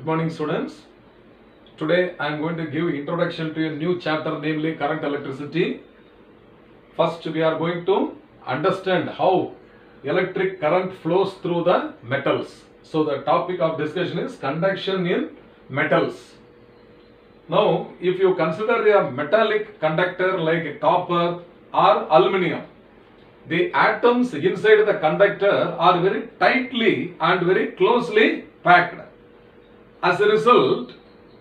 Good morning, students. Today I am going to give introduction to a new chapter, namely current electricity. First, we are going to understand how electric current flows through the metals. So the topic of discussion is conduction in metals. Now, if you consider a metallic conductor like copper or aluminum, the atoms inside the conductor are very tightly and very closely packed. As a result,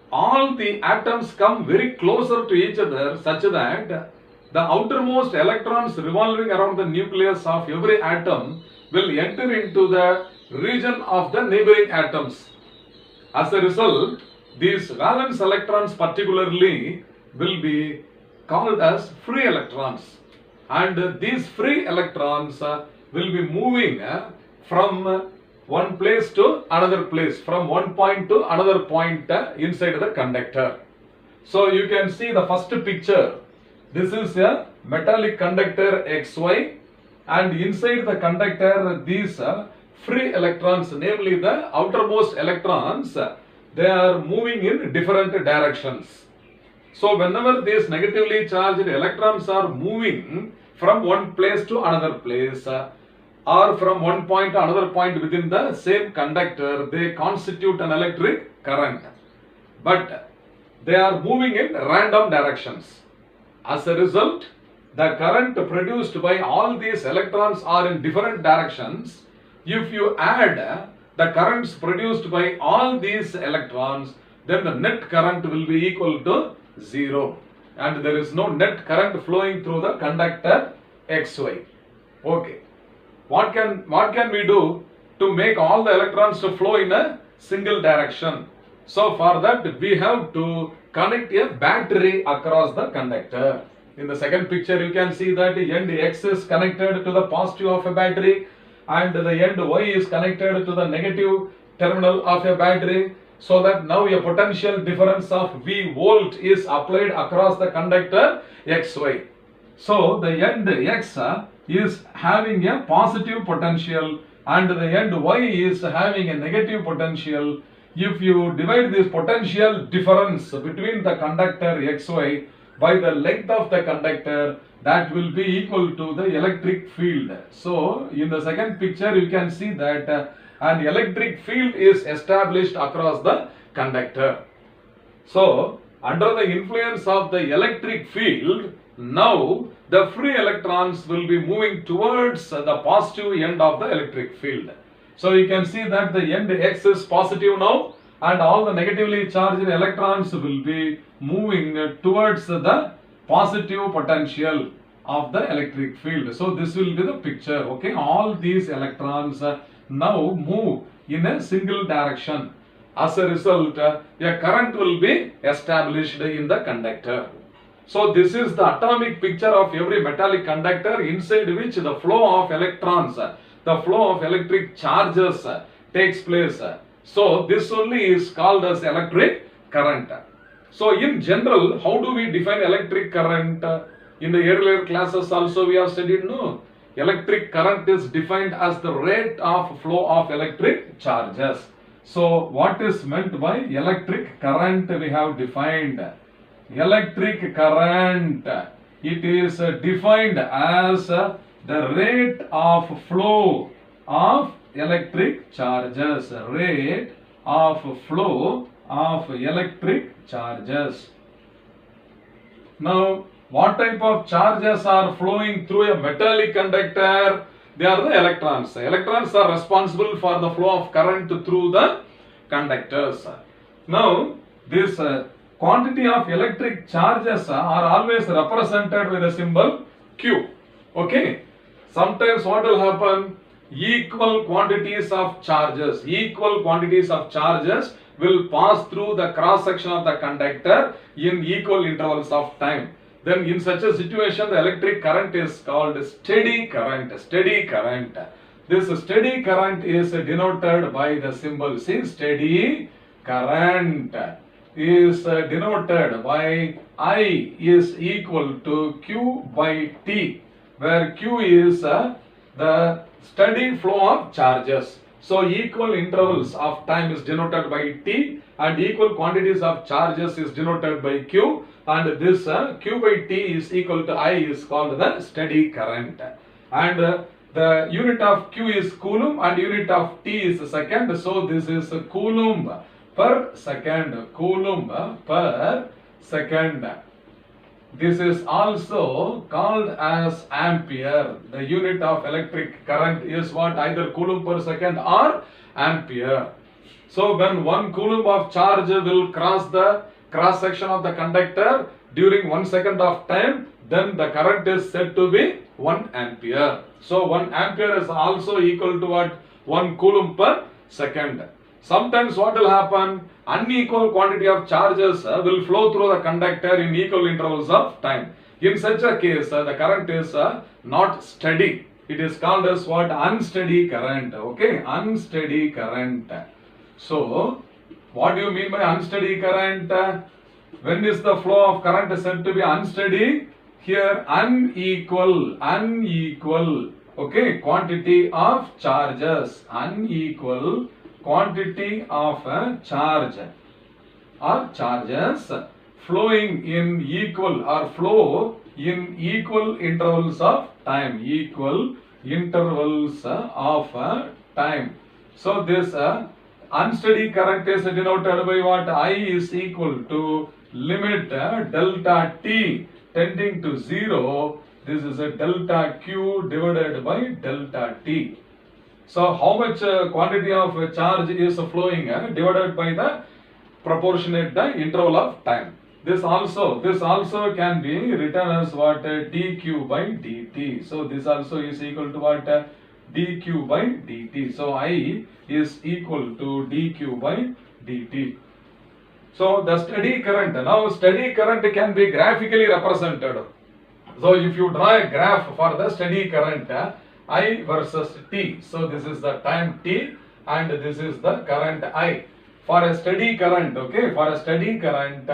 all the atoms come very closer to each other such that the outermost electrons revolving around the nucleus of every atom will enter into the region of the neighboring atoms. As a result, these valence electrons particularly will be called as free electrons, and these free electrons will be moving from one place to another place, from one point to another point inside the conductor. So you can see the first picture. This is a metallic conductor XY, and inside the conductor these free electrons, namely the outermost electrons, they are moving in different directions. So whenever these negatively charged electrons are moving from one place to another place, or from one point to another point within the same conductor, they constitute an electric current. But they are moving in random directions. As a result, the current produced by all these electrons are in different directions. If you add the currents produced by all these electrons, then the net current will be equal to 0. And there is no net current flowing through the conductor XY. Okay. What can we do to make all the electrons to flow in a single direction? So for that we have to connect a battery across the conductor. In the second picture you can see that end X is connected to the positive of a battery and the end Y is connected to the negative terminal of a battery, so that now a potential difference of V volt is applied across the conductor XY. So the end X is having a positive potential and the end Y is having a negative potential. If you divide this potential difference between the conductor XY by the length of the conductor, that will be equal to the electric field. So in the second picture you can see that an electric field is established across the conductor. So under the influence of the electric field, now the free electrons will be moving towards the positive end of the electric field. So you can see that the end X is positive now, and all the negatively charged electrons will be moving towards the positive potential of the electric field. So this will be the picture. Okay, all these electrons now move in a single direction. As a result, a current will be established in the conductor. So this is the atomic picture of every metallic conductor, inside which the flow of electrons, the flow of electric charges takes place. So this only is called as electric current. So in general, how do we define electric current? In the earlier classes also we have studied, no? Electric current is defined as the rate of flow of electric charges. So what is meant by electric current? We have defined electric current. It is defined as the rate of flow of electric charges. Rate of flow of electric charges. Now, what type of charges are flowing through a metallic conductor? They are the electrons. Electrons are responsible for the flow of current through the conductors. Now, this quantity of electric charges are always represented with the symbol Q. Okay. Sometimes what will happen? Equal quantities of charges will pass through the cross section of the conductor in equal intervals of time. Then in such a situation, the electric current is called steady current. Steady current. This steady current is denoted by the symbol. See, steady current is denoted by I is equal to Q by T, where Q is the steady flow of charges. So equal intervals of time is denoted by T, and equal quantities of charges is denoted by Q, and this Q by T is equal to I is called the steady current. And the unit of Q is coulomb and unit of T is second. So this is coulomb per second. Coulomb per second. This is also called as ampere. The unit of electric current is what? Either coulomb per second or ampere. So when 1 coulomb of charge will cross the cross section of the conductor during 1 second of time, then the current is said to be 1 ampere. So 1 ampere is also equal to what? 1 coulomb per second. Sometimes what will happen? Unequal quantity of charges will flow through the conductor in equal intervals of time. In such a case, the current is not steady. It is called as what? Unsteady current. Okay, unsteady current. So, what do you mean by unsteady current? When is the flow of current said to be unsteady? Here, unequal, okay, quantity of charges, unequal quantity of charge or charges flowing in equal or flow in equal intervals of time, equal intervals of time. So this unsteady current is denoted by what? I is equal to limit delta T tending to 0. This is a delta Q divided by delta T. So how much quantity of charge is flowing divided by the proportionate interval of time. This also can be written as what? dq by dt. So this also is equal to what? dq by dt. So I is equal to dq by dt. So the steady current. Now steady current can be graphically represented. So if you draw a graph for the steady current, I versus T. So this is the time T and this is the current I. For a steady current, okay, for a steady current,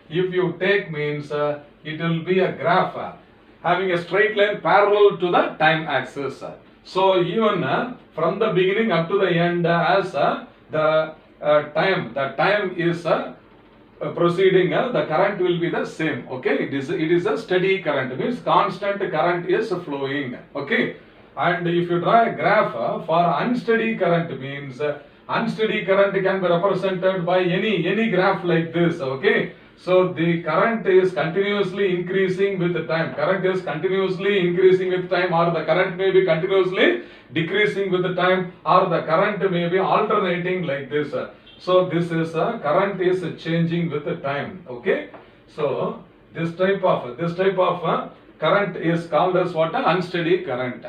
if you take means it will be a graph having a straight line parallel to the time axis. So even from the beginning up to the end, as the time is proceeding, the current will be the same. Okay, it is a steady current, means constant current is flowing. Okay. And if you draw a graph for unsteady current, means unsteady current can be represented by any graph like this. Okay, so the current is continuously increasing with the time. Current is continuously increasing with time, or the current may be continuously decreasing with the time, or the current may be alternating like this. So this is current is changing with the time. Okay, so this type of current is called as what? Unsteady current.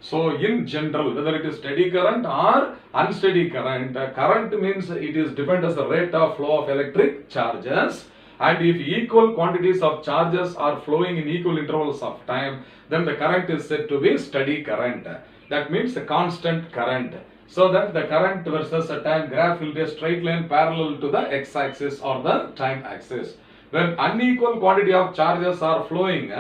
So in general, whether it is steady current or unsteady current, current means it is depend as the rate of flow of electric charges, and if equal quantities of charges are flowing in equal intervals of time, then the current is said to be steady current. That means a constant current. So that the current versus a time graph will be a straight line parallel to the x-axis or the time axis. When unequal quantity of charges are flowing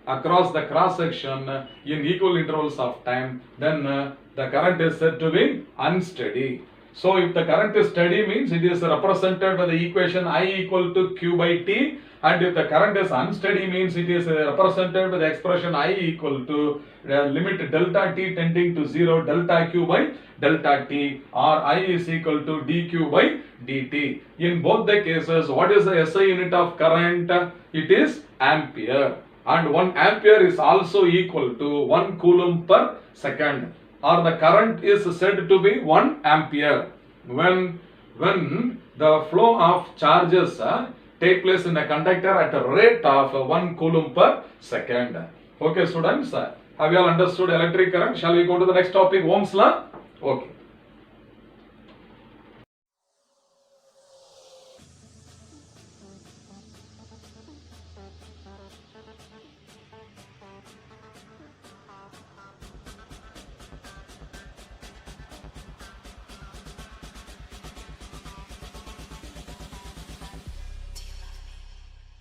across the cross section in equal intervals of time, then the current is said to be unsteady. So if the current is steady, means it is represented by the equation I equal to Q by T, and if the current is unsteady, means it is represented by the expression I equal to limit delta T tending to 0 delta Q by delta T, or I is equal to dQ by dt. In both the cases, what is the SI unit of current? It is ampere. And 1 ampere is also equal to 1 coulomb per second, or the current is said to be 1 ampere when the flow of charges take place in a conductor at a rate of 1 coulomb per second. Okay students, have you all understood electric current? Shall we go to the next topic, Ohm's law? Okay.